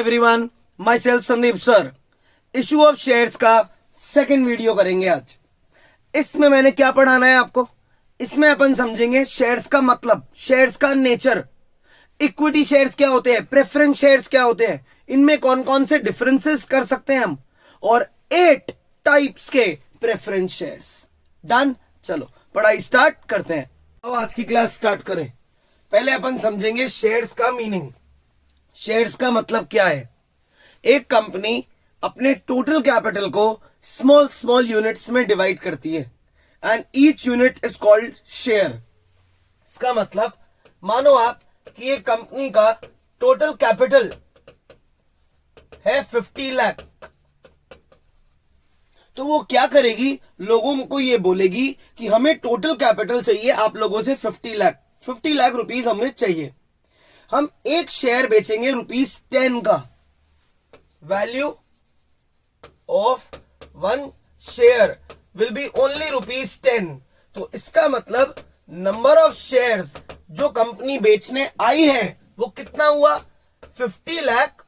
Everyone, my self Sandeep sir. Issue of shares का second video करेंगे आज। इसमें मैंने क्या पढ़ाना है आपको, इसमें अपन समझेंगे शेयर्स का मतलब, शेयर्स का नेचर, इक्विटी शेयर्स क्या होते हैं, प्रेफरेंस शेयर्स क्या होते हैं, इनमें कौन कौन से डिफरेंसेस कर सकते हैं हम, और 8 टाइप्स के प्रेफरेंस शेयर्स। डन, चलो पढ़ाई स्टार्ट करते हैं। अब आज की क्लास स्टार्ट करें। पहले अपन समझेंगे शेयर्स का मीनिंग। शेयर्स का मतलब क्या है? एक कंपनी अपने टोटल कैपिटल को स्मॉल स्मॉल यूनिट्स में डिवाइड करती है and each unit is called share. इसका मतलब मानो आप कि एक कंपनी का टोटल कैपिटल है 50 लाख, तो वो क्या करेगी, लोगों को ये बोलेगी कि हमें टोटल कैपिटल चाहिए आप लोगों से 50 लाख रुपीस हमें चाहिए। हम एक शेयर बेचेंगे ₹10 का। Value of 1 share will be only ₹10। तो इसका मतलब नंबर ऑफ शेयर्स जो कंपनी बेचने आई है वो कितना हुआ, 50 लाख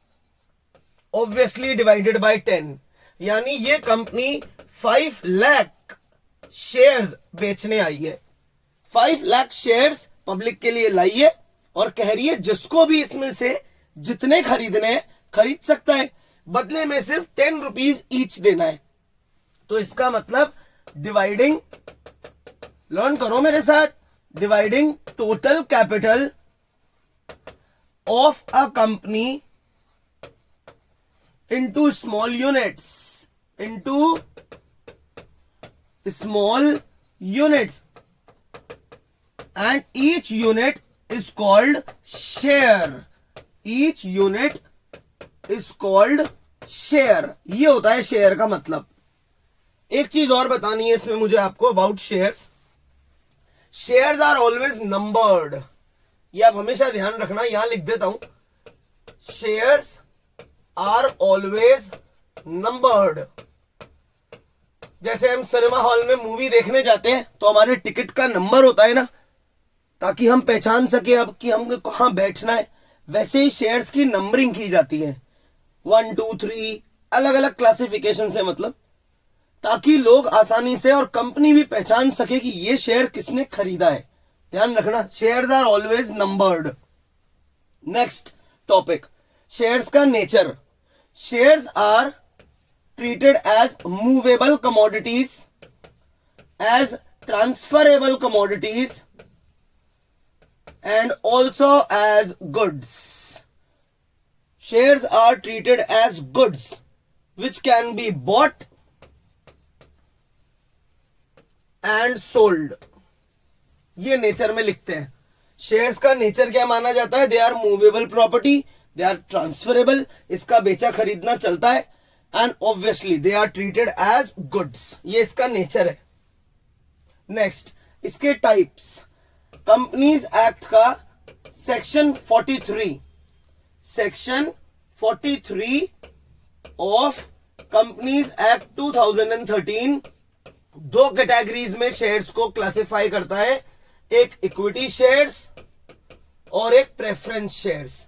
ऑब्वियसली डिवाइडेड बाय 10, यानी ये कंपनी 5 लाख शेयर्स बेचने आई है। 5 लाख शेयर्स पब्लिक के लिए लाई है और कह रही है जिसको भी इसमें से जितने खरीदने हैं खरीद सकता है, बदले में सिर्फ 10 रुपीज ईच देना है। तो इसका मतलब डिवाइडिंग, लर्न करो मेरे साथ, dividing total capital of a company into small units, and each unit is called share. Each unit is called share. ये होता है शेयर का मतलब। एक चीज और बतानी है इसमें मुझे आपको about shares. Shares are always numbered, ये आप हमेशा ध्यान रखना, यहां लिख देता हूं, शेयर्स आर ऑलवेज नंबर्ड। जैसे हम सिनेमा हॉल में मूवी देखने जाते हैं तो हमारे टिकट का नंबर होता है ना, ताकि हम पहचान सके अब कि हमको कहां बैठना है। वैसे ही शेयर्स की नंबरिंग की जाती है, 1 2 3 अलग अलग क्लासिफिकेशन से, मतलब ताकि लोग आसानी से और कंपनी भी पहचान सके कि ये शेयर किसने खरीदा है। ध्यान रखना, shares are always numbered. Next topic, shares का nature. Shares are treated as movable commodities, as transferable commodities, and also as goods. Shares are treated as goods which can be bought and sold. ये nature में लिखते हैं। Shares का nature क्या माना जाता है? They are movable property, they are transferable, इसका बेचा खरीदना चलता है, and obviously they are treated as goods. ये इसका नेचर है। नेक्स्ट, इसके टाइप्स। कंपनीज एक्ट का सेक्शन 43 ऑफ कंपनीज एक्ट 2013 दो कैटेगरीज में शेयर्स को क्लासिफाई करता है, एक इक्विटी शेयर्स और एक प्रेफरेंस शेयर्स।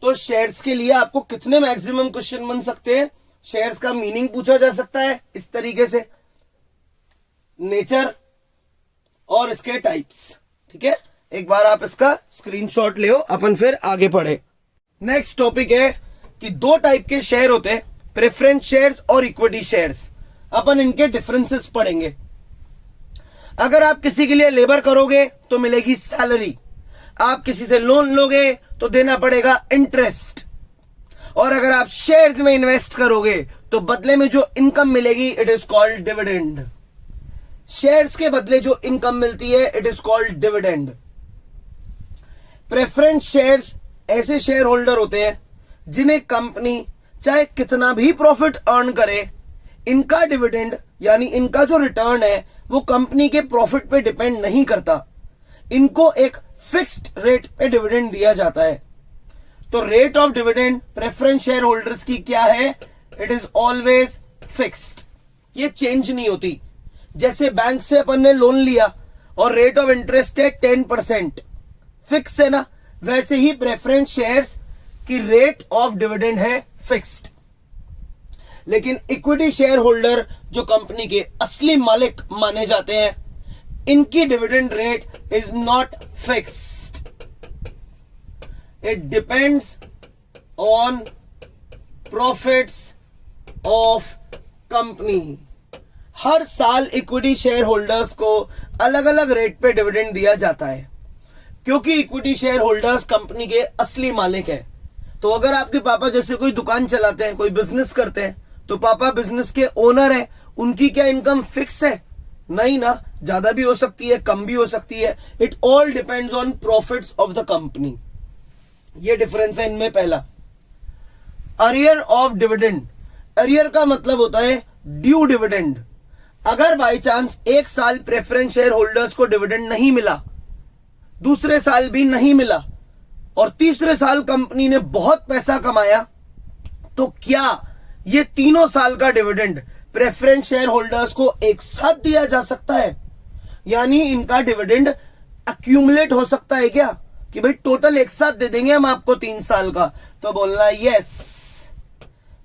तो शेयर्स के लिए आपको कितने मैक्सिमम क्वेश्चन बन सकते हैं? शेयर्स का मीनिंग पूछा जा सकता है इस तरीके से, नेचर और इसके टाइप्स। ठीक है, एक बार आप इसका स्क्रीनशॉट ले, अपन फिर आगे पढ़े। नेक्स्ट टॉपिक है कि 2 टाइप के शेयर होते हैं, प्रेफरेंस शेयर्स और इक्विटी शेयर्स। अपन इनके डिफरेंसेस पढ़ेंगे। अगर आप किसी के लिए लेबर करोगे तो मिलेगी सैलरी, आप किसी से लोन लोगे तो देना पड़ेगा इंटरेस्ट, और अगर आप शेयर्स में इन्वेस्ट करोगे तो बदले में जो इनकम मिलेगी it is called dividend. Shares के बदले जो इनकम मिलती है it is called dividend. Preference shares ऐसे शेयर होल्डर होते हैं जिन्हें कंपनी चाहे कितना भी प्रॉफिट अर्न करे, इनका डिविडेंड यानी इनका जो रिटर्न है वो कंपनी के प्रॉफिट पे डिपेंड नहीं करता। इनको एक फिक्स्ड रेट पे डिविडेंड दिया जाता है। तो rate of dividend preference share holders की क्या है? इट इज ऑलवेज फिक्स्ड, ये चेंज नहीं होती। जैसे बैंक से अपन ने लोन लिया और रेट ऑफ इंटरेस्ट है 10%, फिक्स है ना, वैसे ही प्रेफरेंस शेयर्स कि रेट ऑफ डिविडेंड है फिक्स्ड, लेकिन इक्विटी शेयर होल्डर जो कंपनी के असली मालिक माने जाते हैं, इनकी dividend rate is not fixed, it depends on profits of company. हर साल इक्विटी शेयर होल्डर्स को अलग अलग रेट पे डिविडेंड दिया जाता है, क्योंकि इक्विटी शेयर होल्डर्स कंपनी के असली मालिक है। तो अगर आपके पापा जैसे कोई दुकान चलाते हैं, कोई बिजनेस करते हैं, तो पापा बिजनेस के ओनर है, उनकी क्या इनकम फिक्स है? नहीं ना, ज्यादा भी हो सकती है, कम भी हो सकती है। It all depends on profits of the company. ये डिफरेंस है इनमें। पहला, अरियर ऑफ डिविडेंड। अरियर का मतलब होता है ड्यू डिविडेंड। अगर बाई चांस एक साल प्रेफरेंस शेयर होल्डर्स को डिविडेंड नहीं मिला, दूसरे साल भी नहीं मिला, और तीसरे साल कंपनी ने बहुत पैसा कमाया, तो क्या ये तीनों साल का डिविडेंड प्रेफरेंस शेयर होल्डर्स को एक साथ दिया जा सकता है? यानी इनका डिविडेंड अक्यूमुलेट हो सकता है क्या, कि भाई टोटल एक साथ दे देंगे हम आपको 3 साल का? तो बोलना yes.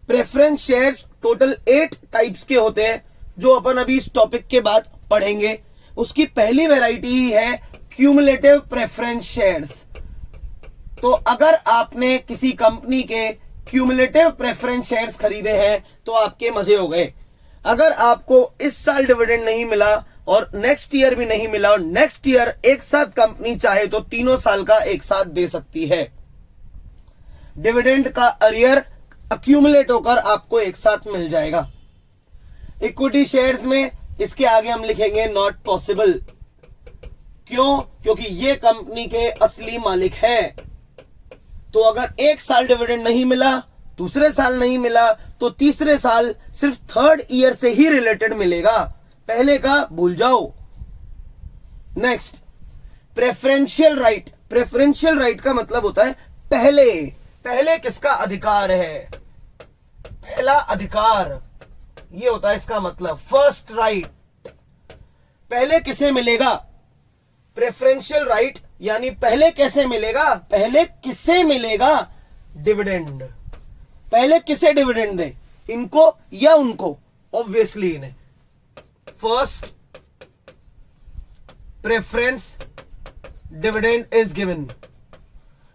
Preference shares total 8 types के होते हैं, जो अपन अभी इस टॉपिक के बाद पढ़ेंगे। उसकी पहली वैरायटी ही है क्यूमुलेटिव प्रेफरेंस शेयर्स। तो अगर आपने किसी कंपनी के क्यूमुलेटिव प्रेफरेंस शेयर्स खरीदे हैं तो आपके मजे हो गए। अगर आपको इस साल डिविडेंड नहीं मिला और नेक्स्ट ईयर भी नहीं मिला, और नेक्स्ट ईयर एक साथ कंपनी चाहे तो तीनों साल का एक साथ दे सकती है। डिविडेंड का अरियर अक्यूमुलेट होकर आपको एक साथ मिल जाएगा। इक्विटी शेयर्स में इसके आगे हम लिखेंगे नॉट पॉसिबल। क्यों? क्योंकि ये कंपनी के असली मालिक हैं। तो अगर एक साल डिविडेंड नहीं मिला, दूसरे साल नहीं मिला, तो तीसरे साल सिर्फ थर्ड ईयर से ही रिलेटेड मिलेगा, पहले का भूल जाओ। Next, preferential right. Preferential right का मतलब होता है पहले। पहले किसका अधिकार है? पहला अधिकार, ये होता है इसका मतलब फर्स्ट राइट। पहले किसे मिलेगा? प्रेफरेंशियल राइट यानी पहले कैसे मिलेगा? पहले किसे मिलेगा डिविडेंड? पहले किसे डिविडेंड दे, इनको या उनको? ऑब्वियसली इन्हें। First preference dividend is given.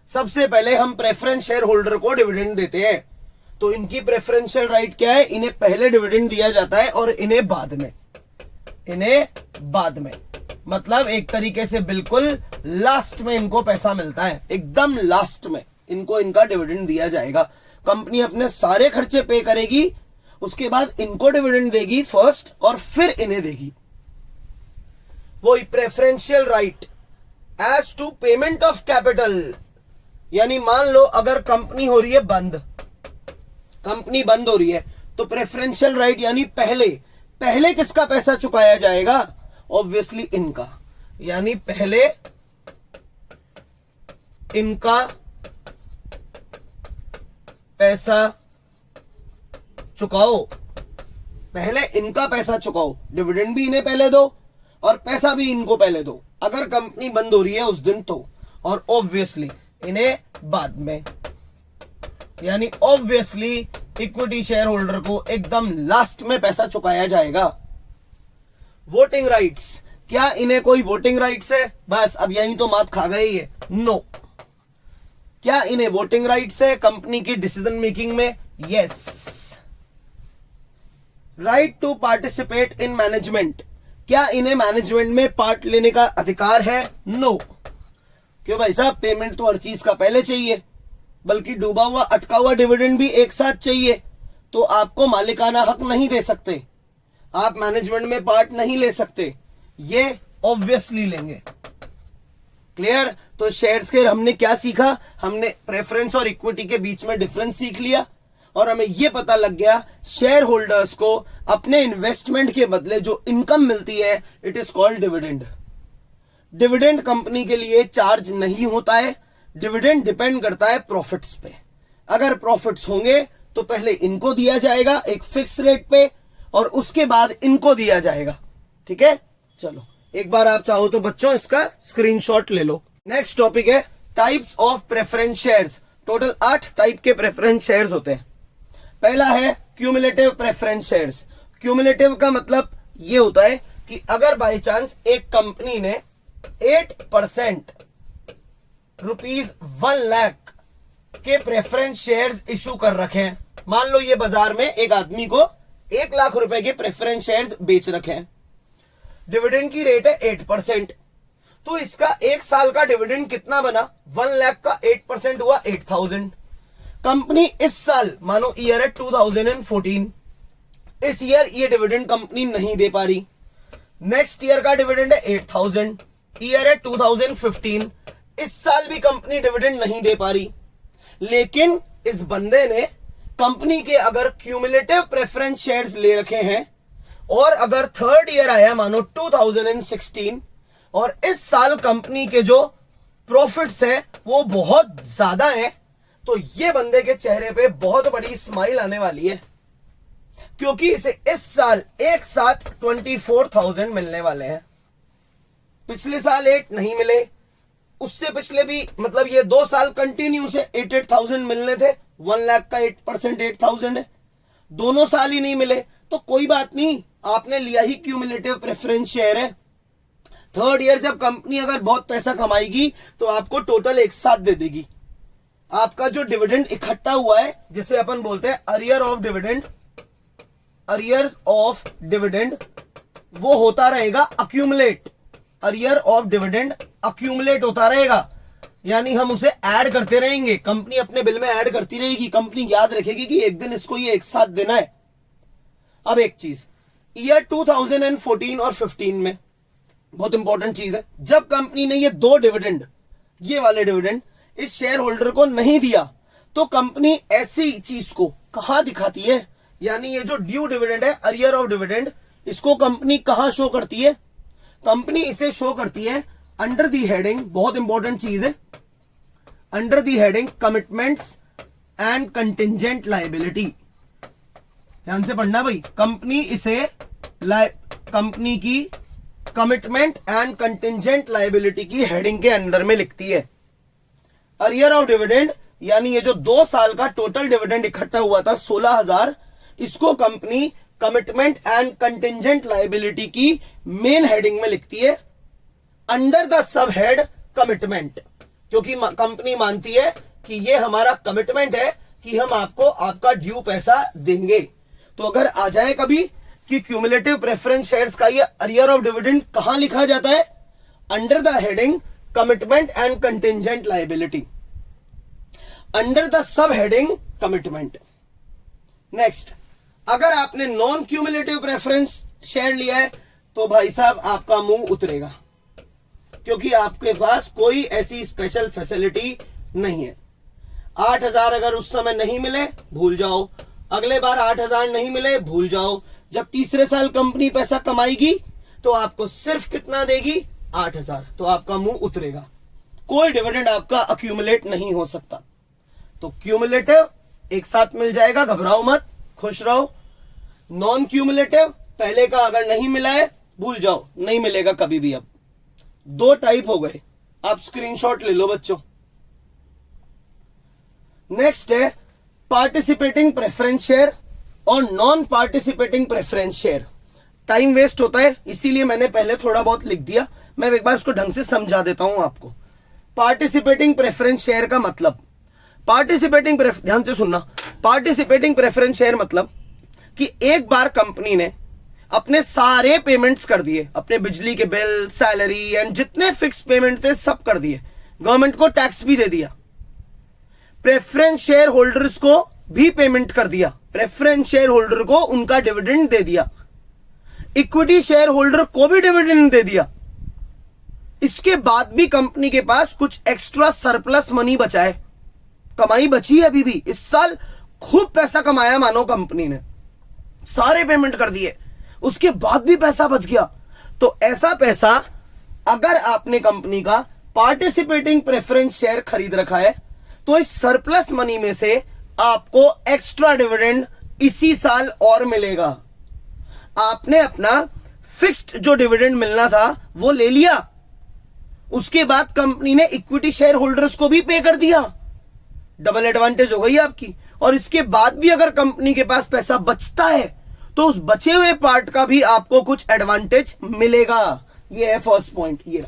सबसे पहले हम प्रेफरेंस शेयर होल्डर को डिविडेंड देते हैं, तो इनकी प्रेफरेंशियल राइट क्या है? इन्हें पहले डिविडेंड दिया जाता है और इन्हें बाद में। इन्हें बाद में मतलब एक तरीके से बिल्कुल लास्ट में इनको पैसा मिलता है, एकदम लास्ट में इनको इनका डिविडेंड दिया जाएगा। कंपनी अपने सारे खर्चे पे करेगी, उसके बाद इनको डिविडेंड देगी फर्स्ट, और फिर इन्हें देगी। वो preferential right as to payment of capital. यानी मान लो अगर कंपनी हो रही है बंद, कंपनी बंद हो रही है, तो प्रेफरेंशियल राइट यानी पहले किसका पैसा चुकाया जाएगा? ऑब्वियसली इनका। यानी पहले इनका पैसा चुकाओ, पहले इनका पैसा चुकाओ। डिविडेंड भी इन्हें पहले दो और पैसा भी इनको पहले दो, अगर कंपनी बंद हो रही है उस दिन तो। और ऑब्वियसली इन्हें बाद में। यानी ऑब्वियसली इक्विटी शेयर होल्डर को एकदम लास्ट में पैसा चुकाया जाएगा। Voting rights. क्या इन्हें कोई वोटिंग राइट्स है? बस अब यही तो मात खा गई है। नो। क्या इन्हें वोटिंग राइट्स है कंपनी की डिसीजन मेकिंग में? Yes. Right to participate in management. क्या इन्हें मैनेजमेंट में पार्ट लेने का अधिकार है? नो। क्यों भाई साहब, पेमेंट तो हर चीज का पहले चाहिए, बल्कि डूबा हुआ अटका हुआ डिविडेंड भी एक साथ चाहिए, तो आपको मालिकाना हक नहीं दे सकते, आप मैनेजमेंट में पार्ट नहीं ले सकते। ये ऑब्वियसली लेंगे। क्लियर? तो शेयर्स के हमने क्या सीखा? हमने प्रेफरेंस और इक्विटी के बीच में डिफरेंस सीख लिया, और हमें यह पता लग गया शेयर होल्डर्स को अपने इन्वेस्टमेंट के बदले जो इनकम मिलती है, it is called dividend. Dividend company के लिए चार्ज नहीं होता है। डिविडेंड डिपेंड करता है प्रॉफिट्स पे। अगर प्रॉफिट्स होंगे तो पहले इनको दिया जाएगा एक फिक्स रेट पे, और उसके बाद इनको दिया जाएगा। ठीक है, चलो एक बार आप चाहो तो बच्चों इसका स्क्रीनशॉट ले लो। नेक्स्ट टॉपिक है types of preference shares. Total 8 type के प्रेफरेंस शेयर्स होते हैं। पहला है क्यूमुलेटिव प्रेफरेंस शेयर्स। क्यूमुलेटिव का मतलब ये होता है कि अगर बाय चांस एक कंपनी ने 8% ₹1,00,000 के प्रेफरेंस शेयर्स इशू कर रखे हैं, मान लो ये बाजार में एक आदमी को 1,00,000 रुपए के प्रेफरेंस शेयर्स बेच रखे हैं, डिविडेंड की रेट है 8%, तो इसका एक साल का डिविडेंड कितना बना? 1,00,000 का 8% हुआ 8,000। कंपनी इस साल, मानो ईयर है 2014, इस ईयर ये डिविडेंड कंपनी नहीं दे पा रही, नेक्स्ट ईयर का डिविडेंड है 8,000, ईयर है 2015, इस साल भी कंपनी डिविडेंड नहीं दे पा रही, लेकिन इस बंदे ने कंपनी के अगर क्यूमुलेटिव प्रेफरेंस शेयर्स ले रखे हैं और अगर थर्ड ईयर आया मानो 2016 और इस साल कंपनी के जो प्रॉफिट्स हैं वो बहुत ज्यादा हैं, तो ये बंदे के चेहरे पे बहुत बड़ी स्माइल आने वाली है, क्योंकि इसे इस साल एक साथ 24,000 मिलने वाले हैं। पिछले साल 8 नहीं मिले, उससे पिछले भी, मतलब ये 2 साल कंटिन्यू से 8,000 मिलने थे, 1,00,000 का 8% 8,000 है, दोनों साल ही नहीं मिले, तो कोई बात नहीं, आपने लिया ही क्यूमुलेटिव प्रेफरेंस शेयर है। थर्ड ईयर जब कंपनी अगर बहुत पैसा कमाएगी तो आपको टोटल एक साथ दे देगी। आपका जो डिविडेंड इकट्ठा हुआ है, जिसे अपन बोलते हैं arrear of dividend, arrear of dividend, वो होता रहेगा accumulate, arrear of dividend accumulate होता रहेगा, यानी हम उसे ऐड करते रहेंगे, कंपनी अपने बिल में ऐड करती रहेगी, कंपनी याद रखेगी कि एक दिन इसको ये एक साथ देना है। अब एक चीज, ईयर 2014 और 15 में बहुत इंपॉर्टेंट चीज है, जब कंपनी ने ये 2 डिविडेंड, ये वाले डिविडेंड इस शेयर होल्डर को नहीं दिया, तो कंपनी ऐसी चीज को कहां दिखाती है, यानी ये जो ड्यू डिविडेंड है, अरियर ऑफ डिविडेंड, इसको कंपनी कहां शो करती है? कंपनी इसे शो करती है अंडर दी हेडिंग, बहुत इंपॉर्टेंट चीज है, under the heading commitments and contingent liability. ध्यान से पढ़ना भाई, कंपनी इसे कंपनी की कमिटमेंट एंड कंटिजेंट लायबिलिटी की हेडिंग के अंदर में लिखती है। अरियर ऑफ डिविडेंड यानी ये जो 2 साल का टोटल डिविडेंड इकट्ठा हुआ था 16,000, इसको company commitment and contingent liability की मेन हेडिंग में लिखती है under the sub head commitment, क्योंकि कंपनी मानती है कि ये हमारा कमिटमेंट है कि हम आपको आपका ड्यू पैसा देंगे। तो अगर आ जाए कभी कि क्यूमुलेटिव प्रेफरेंस शेयर्स का ये अरियर ऑफ डिविडेंड कहां लिखा जाता है? Under the heading commitment and contingent liability, under the sub heading commitment. Next, अगर आपने नॉन क्यूमुलेटिव प्रेफरेंस शेयर लिया है तो भाई साहब आपका मुंह उतरेगा, क्योंकि आपके पास कोई ऐसी स्पेशल फैसिलिटी नहीं है। 8,000 अगर उस समय नहीं मिले भूल जाओ, अगले बार 8,000 नहीं मिले भूल जाओ, जब तीसरे साल कंपनी पैसा कमाएगी तो आपको सिर्फ कितना देगी? 8,000, तो आपका मुंह उतरेगा, कोई डिविडेंड आपका अक्यूमुलेट नहीं हो सकता। तो क्यूमुलेटिव एक साथ मिल जाएगा, घबराओ मत, खुश रहो। नॉन क्यूमुलेटिव पहले का अगर नहीं मिला है भूल जाओ, नहीं मिलेगा कभी भी। अब 2 टाइप हो गए, आप स्क्रीनशॉट ले लो बच्चों। नेक्स्ट है पार्टिसिपेटिंग प्रेफरेंस शेयर और non participating preference share. Time waste होता है इसीलिए मैंने पहले थोड़ा बहुत लिख दिया, मैं एक बार इसको ढंग से समझा देता हूं आपको। पार्टिसिपेटिंग प्रेफरेंस शेयर का मतलब, ध्यान से सुनना, पार्टिसिपेटिंग प्रेफरेंस शेयर मतलब कि एक बार कंपनी ने अपने सारे पेमेंट्स कर दिए, अपने बिजली के बिल, सैलरी एंड जितने फिक्स पेमेंट थे सब कर दिए, गवर्नमेंट को टैक्स भी दे दिया, प्रेफरेंस शेयर होल्डर्स को भी पेमेंट कर दिया, प्रेफरेंस शेयर होल्डर को उनका डिविडेंड दे दिया, इक्विटी शेयर होल्डर को भी डिविडेंड दे दिया। इसके बाद भी कंपनी के पास कुछ एक्स्ट्रा सरप्लस मनी बचा है, कमाई बची है अभी भी, इस साल खूब पैसा कमाया मानो कंपनी ने, सारे पेमेंट कर दिए, उसके बाद भी पैसा बच गया। तो ऐसा पैसा अगर आपने कंपनी का पार्टिसिपेटिंग प्रेफरेंस शेयर खरीद रखा है तो इस सरप्लस मनी में से आपको एक्स्ट्रा डिविडेंड इसी साल और मिलेगा। आपने अपना फिक्स्ड जो डिविडेंड मिलना था वो ले लिया, उसके बाद कंपनी ने इक्विटी शेयर होल्डर्स को भी पे कर दिया, डबल एडवांटेज हो गई आपकी। और इसके बाद भी अगर कंपनी के पास पैसा बचता है तो उस बचे हुए पार्ट का भी आपको कुछ एडवांटेज मिलेगा। ये है फर्स्ट पॉइंट। ये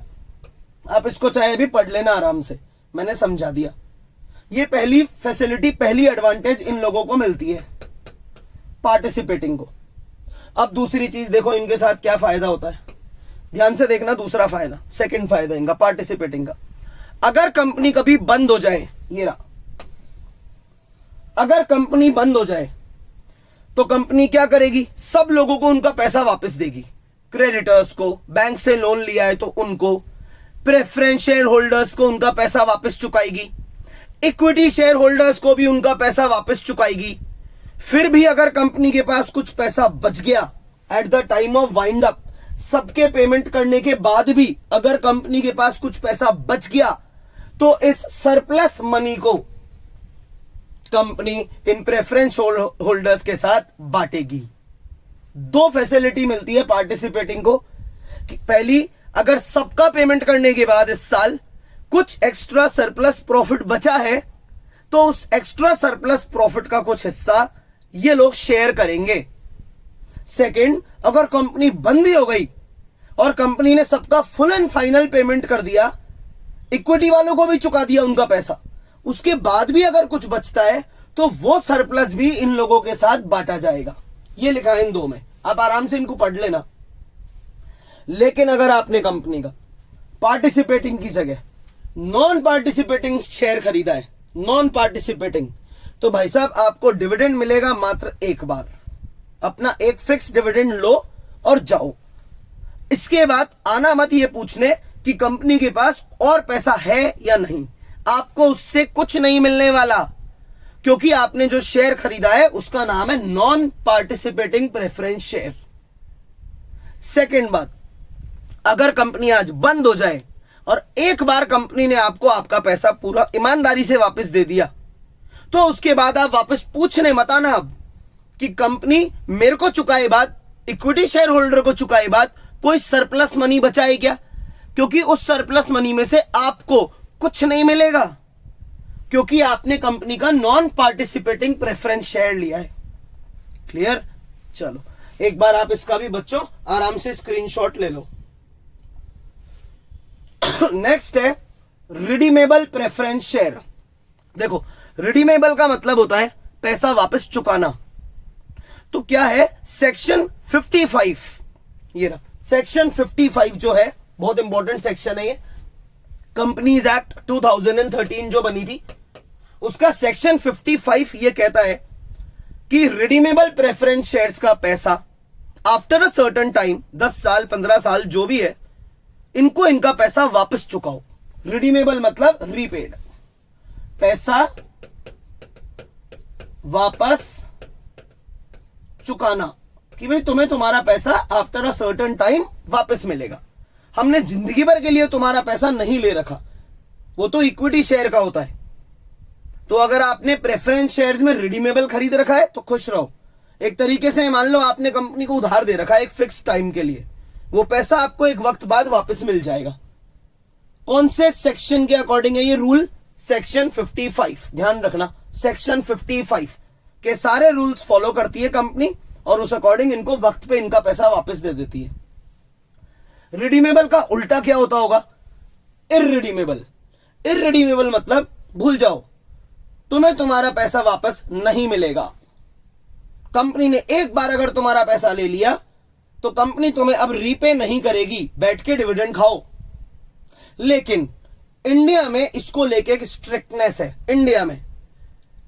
आप इसको चाहे भी पढ़ लेना आराम से, मैंने समझा दिया। ये पहली फैसिलिटी, पहली एडवांटेज इन लोगों को मिलती है पार्टिसिपेटिंग को। अब दूसरी चीज देखो इनके साथ क्या फायदा होता है, ध्यान से देखना। दूसरा फायदा, सेकंड फायदा इनका पार्टिसिपेटिंग का, अगर कंपनी कभी बंद हो जाए, ये रहा, अगर कंपनी बंद हो जाए तो कंपनी क्या करेगी, सब लोगों को उनका पैसा वापस देगी। क्रेडिटर्स को, बैंक से लोन लिया है तो उनको, प्रेफरेंस शेयर होल्डर्स को उनका पैसा वापस चुकाएगी, इक्विटी शेयर होल्डर्स को भी उनका पैसा वापस चुकाएगी। फिर भी अगर कंपनी के पास कुछ पैसा बच गया at the time of wind up, सबके पेमेंट करने के बाद भी अगर कंपनी के पास कुछ पैसा बच गया तो इस सरप्लस मनी को कंपनी इन प्रेफरेंस होल्डर्स के साथ बांटेगी। दो फैसिलिटी मिलती है पार्टिसिपेटिंग को कि पहली, अगर सबका पेमेंट करने के बाद इस साल कुछ एक्स्ट्रा सरप्लस प्रॉफिट बचा है तो उस एक्स्ट्रा सरप्लस प्रॉफिट का कुछ हिस्सा ये लोग शेयर करेंगे। सेकंड, अगर कंपनी बंद ही हो गई और कंपनी ने सबका फुल एंड फाइनल पेमेंट कर दिया, इक्विटी वालों को भी चुका दिया उनका पैसा, उसके बाद भी अगर कुछ बचता है तो वो सरप्लस भी इन लोगों के साथ बांटा जाएगा। ये लिखा है इन दो में, आप आराम से इनको पढ़ लेना। लेकिन अगर आपने कंपनी का पार्टिसिपेटिंग की जगह नॉन पार्टिसिपेटिंग शेयर खरीदा है, नॉन पार्टिसिपेटिंग, तो भाई साहब आपको डिविडेंड मिलेगा मात्र एक बार। अपना एक फिक्स डिविडेंड लो और जाओ। इसके बाद आना मत ये पूछने कि कंपनी के पास और पैसा है या नहीं, आपको उससे कुछ नहीं मिलने वाला, क्योंकि आपने जो शेयर खरीदा है उसका नाम है non participating preference share. Second बात, अगर कंपनी आज बंद हो जाए और एक बार कंपनी ने आपको आपका पैसा पूरा ईमानदारी से वापस दे दिया, तो उसके बाद आप वापस पूछने मत आना अब कि कंपनी मेरे को चुकाए बाद, इक्विटी शेयर होल्डर को चुकाए बाद कोई सरप्लस मनी बचा है क्या, क्योंकि उस सरप्लस मनी में से आपको कुछ नहीं मिलेगा, क्योंकि आपने कंपनी का नॉन पार्टिसिपेटिंग प्रेफरेंस शेयर लिया है। क्लियर? चलो एक बार आप इसका भी बच्चों आराम से स्क्रीनशॉट ले लो। नेक्स्ट है रिडीमेबल प्रेफरेंस शेयर। देखो, रिडीमेबल का मतलब होता है पैसा वापस चुकाना। तो क्या है, सेक्शन 55, ये रहा सेक्शन 55 जो है, बहुत इंपॉर्टेंट सेक्शन है ये, कंपनीज एक्ट 2013 जो बनी थी, उसका सेक्शन 55 ये कहता है कि रिडीमेबल प्रेफरेंस शेयर्स का पैसा आफ्टर अ सर्टेन टाइम, 10 साल 15 साल जो भी है, इनको इनका पैसा वापस चुकाओ। रिडीमेबल मतलब रीपेड, पैसा वापस चुकाना, कि भाई तुम्हें तुम्हारा पैसा आफ्टर अ सर्टेन टाइम वापस मिलेगा। हमने जिंदगी भर के लिए तुम्हारा पैसा नहीं ले रखा, वो तो इक्विटी शेयर का होता है। तो अगर आपने प्रेफरेंस शेयर्स में रिडीमेबल खरीद रखा है तो खुश रहो। एक तरीके से मान लो आपने कंपनी को उधार दे रखा है एक फिक्स टाइम के लिए, वो पैसा आपको एक वक्त बाद वापस मिल जाएगा। कौन से सेक्शन के अकॉर्डिंग है ये रूल? सेक्शन 55, ध्यान रखना, सेक्शन 55 के सारे रूल्स फॉलो करती है कंपनी और उस अकॉर्डिंग इनको वक्त पे इनका पैसा वापस दे देती है। रिडीमेबल का उल्टा क्या होता होगा? इररिडीमेबल। इररिडीमेबल मतलब भूल जाओ, तुम्हें तुम्हारा पैसा वापस नहीं मिलेगा। कंपनी ने एक बार अगर तुम्हारा पैसा ले लिया तो कंपनी तुम्हें अब रीपे नहीं करेगी, बैठ के डिविडेंड खाओ। लेकिन इंडिया में इसको लेके एक स्ट्रिक्टनेस है।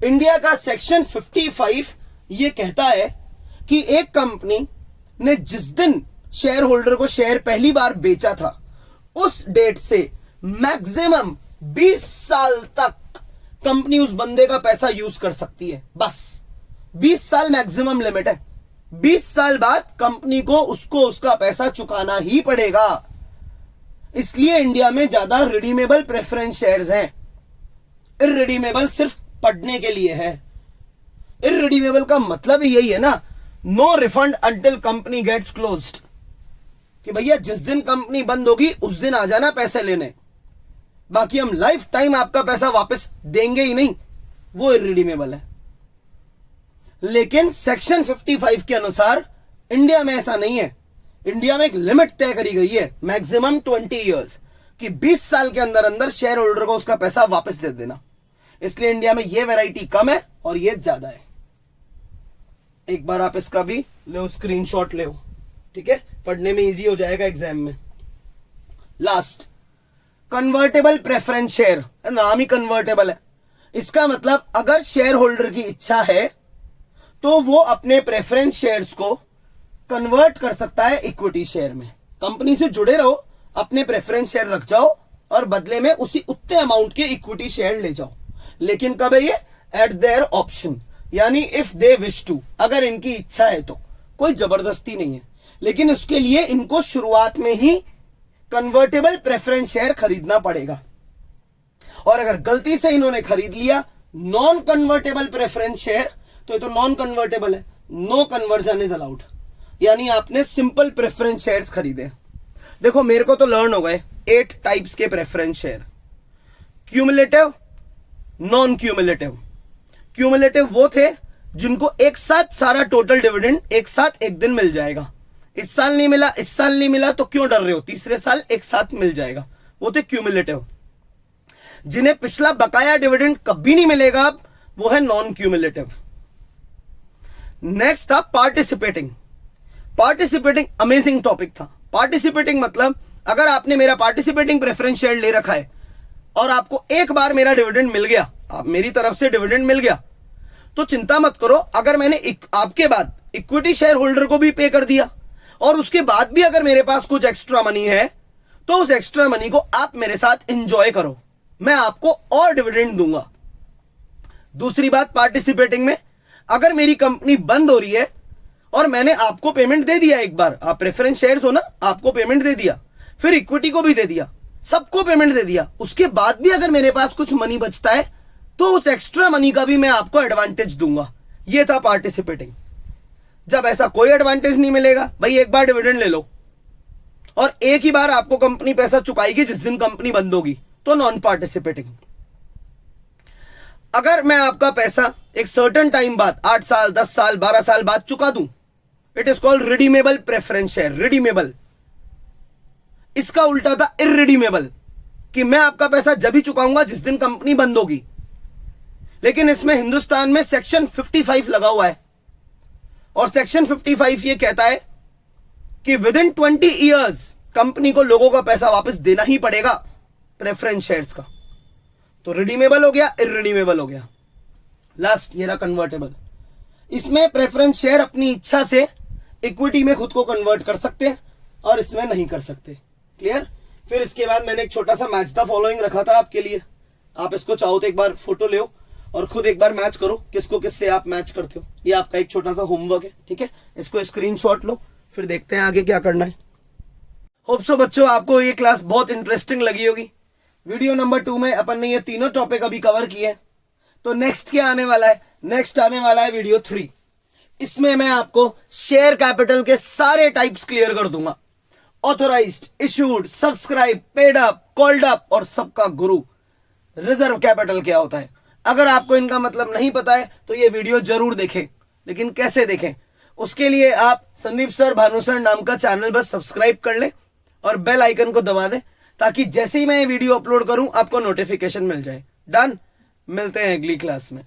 इंडिया का सेक्शन 55 ये कहता है कि एक कंपनी ने जिस दिन शेयर होल्डर को शेयर पहली बार बेचा था उस डेट से मैक्सिमम 20 साल तक कंपनी उस बंदे का पैसा यूज कर सकती है। बस 20 साल मैक्सिमम लिमिट है। 20 साल बाद कंपनी को उसको उसका पैसा चुकाना ही पड़ेगा। इसलिए इंडिया में ज्यादा रिडीमेबल प्रेफरेंस शेयर्स हैं। इररिडीमेबल सिर्फ पढ़ने के लिए है। इररिडीमेबल का मतलब ही यही है ना, no refund until company gets closed, कि भैया जिस दिन कंपनी बंद होगी उस दिन आ जाना पैसे लेने, बाकी हम लाइफ टाइम आपका पैसा वापस देंगे ही नहीं। वो इररिडीमेबल है। लेकिन सेक्शन 55 के अनुसार इंडिया में ऐसा नहीं है। इंडिया में एक लिमिट तय करी गई है, मैक्सिमम 20 इयर्स, कि 20 साल के अंदर अंदर शेयर होल्डर को उसका पैसा वापस दे देना। इसलिए इंडिया में ये वैरायटी कम है और ये ज्यादा है। एक बार आप इसका भी लो स्क्रीनशॉट ले, ठीक है, पढ़ने में इजी हो जाएगा एग्जाम में। लास्ट, कन्वर्टेबल प्रेफरेंस शेयर, नाम ही कन्वर्टेबल है। इसका मतलब अगर शेयर होल्डर की इच्छा है तो वो अपने प्रेफरेंस शेयर्स को कन्वर्ट कर सकता है इक्विटी शेयर में। कंपनी से जुड़े रहो, अपने प्रेफरेंस शेयर रख जाओ और बदले में उसी उतने अमाउंट के इक्विटी शेयर ले जाओ। लेकिन कब है ये? एट देयर ऑप्शन, यानी इफ दे विश टू, अगर इनकी इच्छा है तो। कोई जबरदस्ती नहीं है, लेकिन उसके लिए इनको शुरुआत में ही कन्वर्टेबल प्रेफरेंस शेयर खरीदना पड़ेगा। और अगर गलती से इन्होंने खरीद लिया नॉन कन्वर्टेबल प्रेफरेंस शेयर, तो ये तो नॉन कन्वर्टेबल है, नो कन्वर्जन इज अलाउड, यानी आपने सिंपल प्रेफरेंस शेयर्स खरीदे। देखो मेरे को तो लर्न हो गए 8 टाइप्स के preference share. Cumulative, non cumulative. Cumulative वो थे जिनको एक साथ सारा टोटल डिविडेंड एक साथ एक दिन मिल जाएगा। इस साल नहीं मिला, इस साल नहीं मिला तो क्यों डर रहे हो, तीसरे साल एक साथ मिल जाएगा, वो थे क्यूमुलेटिव। जिन्हें पिछला बकाया डिविडेंड कभी नहीं मिलेगा अब, वो है नॉन क्यूमुलेटिव। नेक्स्ट था पार्टिसिपेटिंग। पार्टिसिपेटिंग अमेजिंग टॉपिक था। पार्टिसिपेटिंग मतलब अगर आपने मेरा पार्टिसिपेटिंग प्रेफरेंस शेयर ले रखा है और आपको एक बार मेरा डिविडेंड मिल गया, आप मेरी तरफ से डिविडेंड मिल गया, तो चिंता मत करो। अगर मैंने आपके बाद इक्विटी शेयर होल्डर को भी पे कर दिया और उसके बाद भी अगर मेरे पास कुछ एक्स्ट्रा मनी है, तो उस एक्स्ट्रा मनी को आप मेरे साथ एंजॉय करो, मैं आपको और डिविडेंड दूंगा। दूसरी बात, पार्टिसिपेटिंग में अगर मेरी कंपनी बंद हो रही है और मैंने आपको पेमेंट दे दिया, एक बार आप प्रेफरेंस शेयर्स हो ना, आपको पेमेंट दे दिया, फिर इक्विटी को भी दे दिया, सबको पेमेंट दे दिया, उसके बाद भी अगर मेरे पास कुछ मनी बचता है तो उस एक्स्ट्रा मनी का भी मैं आपको एडवांटेज दूंगा। ये था पार्टिसिपेटिंग। जब ऐसा कोई एडवांटेज नहीं मिलेगा, भाई एक बार डिविडेंड ले लो और एक ही बार आपको कंपनी पैसा चुकाएगी जिस दिन कंपनी बंद होगी, तो नॉन पार्टिसिपेटिंग। अगर मैं आपका पैसा एक सर्टेन टाइम बाद 8 साल 10 साल 12 साल बाद चुका दूं, it is called redeemable preference share. Redeemable. इसका उल्टा था इररिडीमेबल, कि मैं आपका पैसा जब ही चुकाऊंगा जिस दिन कंपनी बंद होगी। लेकिन इसमें हिंदुस्तान में सेक्शन 55 लगा हुआ है और सेक्शन 55 ये कहता है कि विद इन 20 इयर्स कंपनी को लोगों का पैसा वापस देना ही पड़ेगा प्रेफरेंस शेयर्स का। तो रिडीमेबल हो गया, इररिडीमेबल हो गया। लास्ट ये रहा कन्वर्टेबल। इसमें प्रेफरेंस शेयर अपनी इच्छा से इक्विटी में खुद को कन्वर्ट कर सकते हैं और इसमें नहीं कर सकते। क्लियर? फिर इसके बाद मैंने एक छोटा सा मैच द फॉलोइंग रखा था आपके लिए। आप इसको चाहो तो एक बार फोटो ले और खुद एक बार मैच करो किसको किससे आप मैच करते हो। ये आपका एक छोटा सा होमवर्क है, ठीक है? इसको स्क्रीनशॉट लो, फिर देखते हैं आगे क्या करना है। होप सो बच्चों आपको ये क्लास बहुत इंटरेस्टिंग लगी होगी। वीडियो नंबर 2 में अपन ने ये तीनों टॉपिक अभी कवर किए हैं। तो नेक्स्ट क्या आने वाला है? नेक्स्ट आने वाला है वीडियो 3। इसमें मैं आपको शेयर कैपिटल के सारे टाइप्स क्लियर कर दूंगा। Authorised, issued, subscribe, paid up, called up और सबका गुरु रिजर्व कैपिटल क्या होता है। अगर आपको इनका मतलब नहीं पता है तो ये वीडियो जरूर देखें, लेकिन कैसे देखें उसके लिए आप संदीप सर, भानु सर नाम का चैनल बस सब्सक्राइब कर लें और बेल आइकन को दबा दें, ताकि जैसे ही मैं ये वीडियो अपलोड करूं आपको नोटिफिकेशन मिल जाए। डन? मिलते हैं अगली क्लास में।